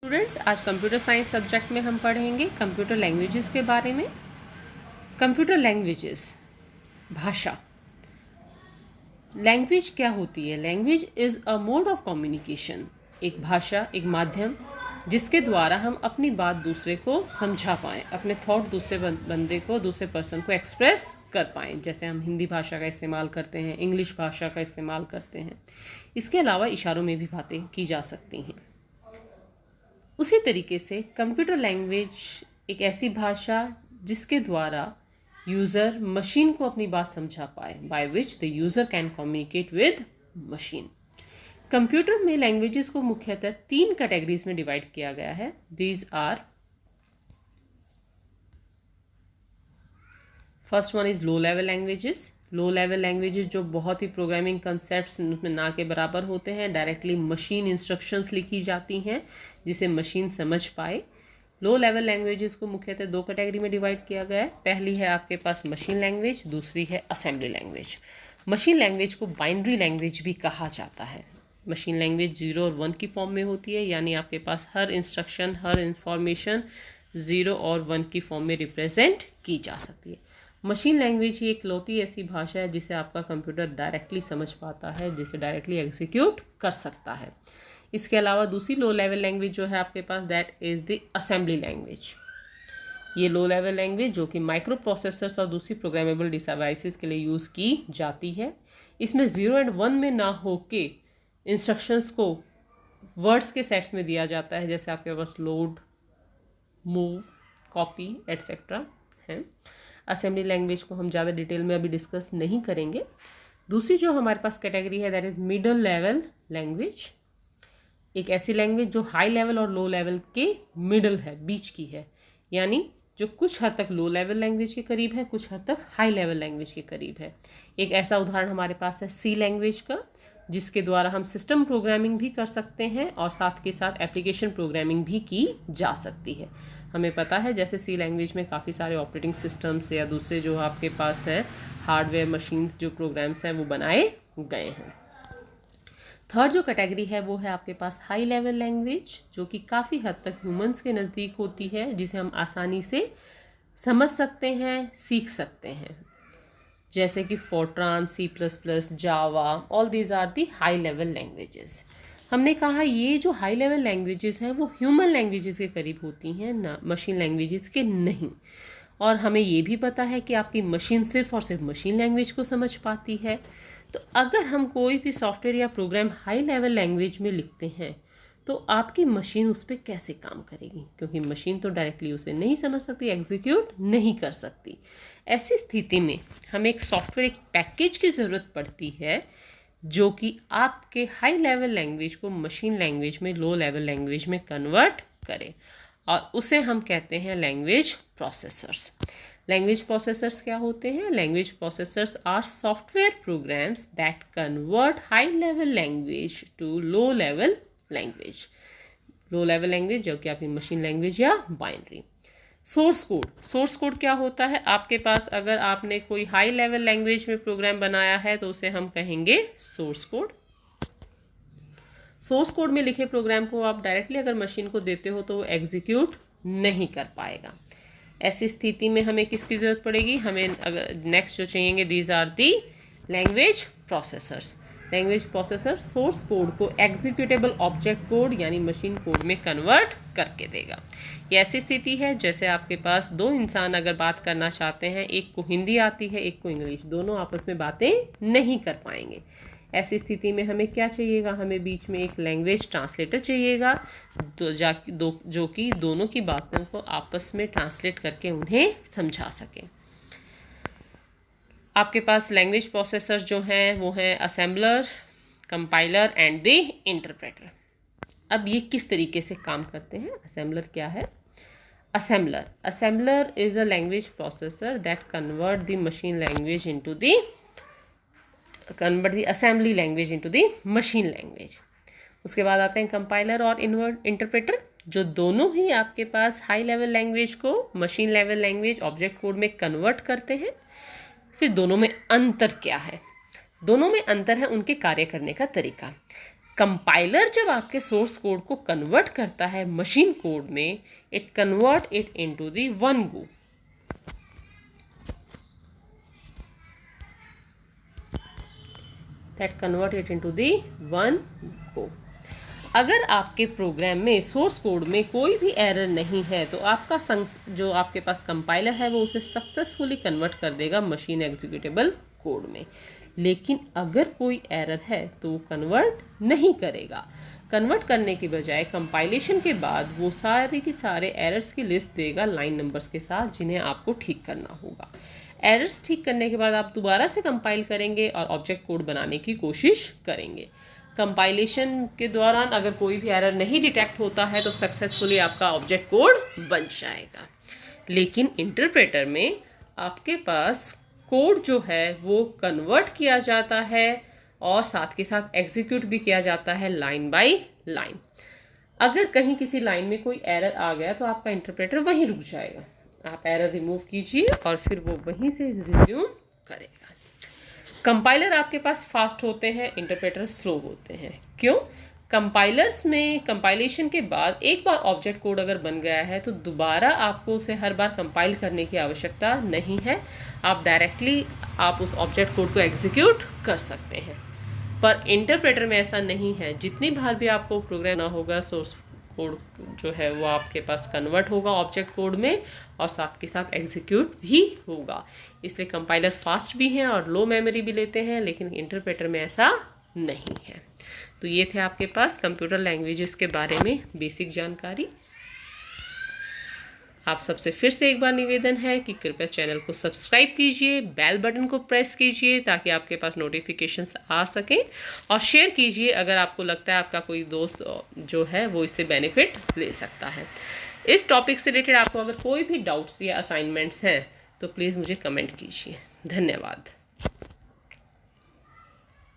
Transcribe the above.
Students, आज computer science subject में हम पढ़ेंगे कंप्यूटर लैंग्वेजेस के बारे में। कंप्यूटर लैंग्वेजेस, भाषा। लैंग्वेज क्या होती है? Language is a mode of communication. एक भाषा, एक माध्यम जिसके द्वारा हम अपनी बात दूसरे को समझा पाएँ, अपने थॉट दूसरे बंदे को, दूसरे पर्सन को एक्सप्रेस कर पाएँ। जैसे हम हिंदी भाषा का इस्तेमाल करते हैं, इंग्लिश भाषा का इस्तेमाल करते हैं। इसके अलावा इशारों में भी बातें की जा सकती हैं। उसी तरीके से कंप्यूटर लैंग्वेज एक ऐसी भाषा जिसके द्वारा यूज़र मशीन को अपनी बात समझा पाए, by which the user can communicate with machine. Computer में लैंग्वेजेस को मुख्यतः 3 कैटेगरीज में डिवाइड किया गया है। These are, first one is low level languages. Low level languages जो बहुत ही प्रोग्रामिंग कंसेप्ट्स उसमें ना के बराबर होते हैं, डायरेक्टली मशीन इंस्ट्रक्शंस लिखी जाती हैं जिसे मशीन समझ पाए। लो लेवल लैंग्वेजेस को मुख्यतः 2 कैटेगरी में डिवाइड किया गया है। पहली है आपके पास मशीन लैंग्वेज, दूसरी है असेंबली लैंग्वेज। मशीन लैंग्वेज को बाइनरी लैंग्वेज भी कहा जाता है। मशीन लैंग्वेज 0 और 1 की फॉर्म में होती है, यानी आपके पास हर इंस्ट्रक्शन, हर इंफॉर्मेशन 0 और 1 की फॉर्म में रिप्रेजेंट की जा सकती है। मशीन लैंग्वेज ही एक लौती ऐसी भाषा है जिसे आपका कंप्यूटर डायरेक्टली समझ पाता है, जिसे डायरेक्टली एग्जीक्यूट कर सकता है। इसके अलावा दूसरी लो लेवल लैंग्वेज जो है आपके पास, that is the assembly language. ये लो लेवल लैंग्वेज जो कि माइक्रो प्रोसेसर्स और दूसरी प्रोग्रामेबल डिवाइसेस के लिए यूज़ की जाती है। इसमें 0 और 1 में ना हो के इंस्ट्रक्शंस को वर्ड्स के सेट्स में दिया जाता है, जैसे आपके पास लोड, मूव, कॉपी एट्सेट्रा है। असेंबली लैंग्वेज को हम ज़्यादा डिटेल में अभी डिस्कस नहीं करेंगे। दूसरी जो हमारे पास कैटेगरी है, that is middle level language. एक ऐसी लैंग्वेज जो हाई लेवल और लो लेवल के मिडल है, बीच की है, यानी जो कुछ हद तक लो लेवल लैंग्वेज के करीब है, कुछ हद तक हाई लेवल लैंग्वेज के करीब है। एक ऐसा उदाहरण हमारे पास है सी लैंग्वेज का, जिसके द्वारा हम सिस्टम प्रोग्रामिंग भी कर सकते हैं और साथ के साथ एप्लीकेशन प्रोग्रामिंग भी की जा सकती है। हमें पता है जैसे सी लैंग्वेज में काफ़ी सारे ऑपरेटिंग सिस्टम्स या दूसरे जो आपके पास हैं हार्डवेयर मशीन्स, जो प्रोग्राम्स हैं वो बनाए गए हैं। थर्ड जो कैटेगरी है वो है आपके पास हाई लेवल लैंग्वेज, जो कि काफ़ी हद तक ह्यूमंस के नज़दीक होती है, जिसे हम आसानी से समझ सकते हैं, सीख सकते हैं, जैसे कि Fortran, C++, Java, all these are the high level languages. हमने कहा ये जो हाई लेवल लैंग्वेजेस हैं वो ह्यूमन लैंग्वेजेस के करीब होती हैं, ना मशीन लैंग्वेजेस के नहीं। और हमें ये भी पता है कि आपकी मशीन सिर्फ और सिर्फ मशीन लैंग्वेज को समझ पाती है। तो अगर हम कोई भी सॉफ्टवेयर या प्रोग्राम हाई लेवल लैंग्वेज में लिखते हैं तो आपकी मशीन उस पर कैसे काम करेगी, क्योंकि मशीन तो डायरेक्टली उसे नहीं समझ सकती, एग्जीक्यूट नहीं कर सकती। ऐसी स्थिति में हमें एक सॉफ्टवेयर, एक पैकेज की ज़रूरत पड़ती है जो कि आपके हाई लेवल लैंग्वेज को मशीन लैंग्वेज में, लो लेवल लैंग्वेज में कन्वर्ट करे, और उसे हम कहते हैं लैंग्वेज प्रोसेसर्स। लैंग्वेज प्रोसेसर्स क्या होते हैं? Language processors are software programs that convert high level language to low level language. Low level language जो कि आपकी मशीन लैंग्वेज या binary. Source code, source code क्या होता है? आपके पास अगर आपने कोई हाई लेवल लैंग्वेज में प्रोग्राम बनाया है तो उसे हम कहेंगे सोर्स कोड। सोर्स कोड में लिखे प्रोग्राम को आप डायरेक्टली अगर मशीन को देते हो तो वो एग्जीक्यूट नहीं कर पाएगा। ऐसी स्थिति में हमें किसकी ज़रूरत पड़ेगी? हमें अगर नेक्स्ट जो चाहिए, these are the language processors. Language processor source code को एग्जीक्यूटेबल ऑब्जेक्ट कोड यानी मशीन कोड में कन्वर्ट करके देगा। ये ऐसी स्थिति है जैसे आपके पास 2 इंसान अगर बात करना चाहते हैं, एक को हिंदी आती है, एक को इंग्लिश, दोनों आपस में बातें नहीं कर पाएंगे। ऐसी स्थिति में हमें क्या चाहिएगा? हमें बीच में एक लैंग्वेज ट्रांसलेटर चाहिएगा जो कि दोनों की बातों को आपस में ट्रांसलेट करके उन्हें समझा सके। आपके पास लैंग्वेज प्रोसेसर जो हैं वो हैं assembler, compiler and the interpreter. अब ये किस तरीके से काम करते हैं? असेंबलर क्या है? Assembler is a language processor that convert the assembly language into the machine language. उसके बाद आते हैं कंपाइलर और इंटरप्रेटर, जो दोनों ही आपके पास हाई लेवल लैंग्वेज को machine level language object code में कन्वर्ट करते हैं। फिर दोनों में अंतर क्या है? दोनों में अंतर है उनके कार्य करने का तरीका। कंपाइलर जब आपके सोर्स कोड को कन्वर्ट करता है मशीन कोड में, it convert it into the one go. That convert it into the one go. अगर आपके प्रोग्राम में सोर्स कोड में कोई भी एरर नहीं है तो आपका जो आपके पास कंपाइलर है वो उसे सक्सेसफुली कन्वर्ट कर देगा मशीन एग्जीक्यूटेबल कोड में। लेकिन अगर कोई एरर है तो वो कन्वर्ट नहीं करेगा। कन्वर्ट करने के बजाय कंपाइलेशन के बाद वो सारे के सारे एरर्स की लिस्ट देगा लाइन नंबर्स के साथ, जिन्हें आपको ठीक करना होगा। एरर्स ठीक करने के बाद आप दोबारा से कंपाइल करेंगे और ऑब्जेक्ट कोड बनाने की कोशिश करेंगे। कंपाइलेशन के दौरान अगर कोई भी एरर नहीं डिटेक्ट होता है तो सक्सेसफुली आपका ऑब्जेक्ट कोड बन जाएगा। लेकिन इंटरप्रेटर में आपके पास कोड जो है वो कन्वर्ट किया जाता है और साथ के साथ एग्जीक्यूट भी किया जाता है लाइन बाय लाइन। अगर कहीं किसी लाइन में कोई एरर आ गया तो आपका इंटरप्रेटर वहीं रुक जाएगा। आप एरर रिमूव कीजिए और फिर वो वहीं से रिज्यूम करेगा। कंपाइलर आपके पास फास्ट होते हैं, इंटरप्रेटर स्लो होते हैं। क्यों? कंपाइलर्स में कंपाइलेशन के बाद एक बार ऑब्जेक्ट कोड अगर बन गया है तो दोबारा आपको उसे हर बार कंपाइल करने की आवश्यकता नहीं है। आप डायरेक्टली आप उस ऑब्जेक्ट कोड को एग्जीक्यूट कर सकते हैं। पर इंटरप्रेटर में ऐसा नहीं है। जितनी बार भी आपको प्रोग्राम ना होगा, सोर्स कोड जो है वो आपके पास कन्वर्ट होगा ऑब्जेक्ट कोड में और साथ के साथ एग्जीक्यूट भी होगा। इसलिए कंपाइलर फास्ट भी हैं और लो मेमोरी भी लेते हैं, लेकिन इंटरप्रेटर में ऐसा नहीं है। तो ये थे आपके पास कंप्यूटर लैंग्वेजेस के बारे में बेसिक जानकारी। आप सबसे फिर से एक बार निवेदन है कि कृपया चैनल को सब्सक्राइब कीजिए, बेल बटन को प्रेस कीजिए ताकि आपके पास नोटिफिकेशंस आ सकें, और शेयर कीजिए अगर आपको लगता है आपका कोई दोस्त जो है वो इससे बेनिफिट ले सकता है। इस टॉपिक से रिलेटेड आपको अगर कोई भी डाउट्स या असाइनमेंट्स हैं तो प्लीज़ मुझे कमेंट कीजिए। धन्यवाद।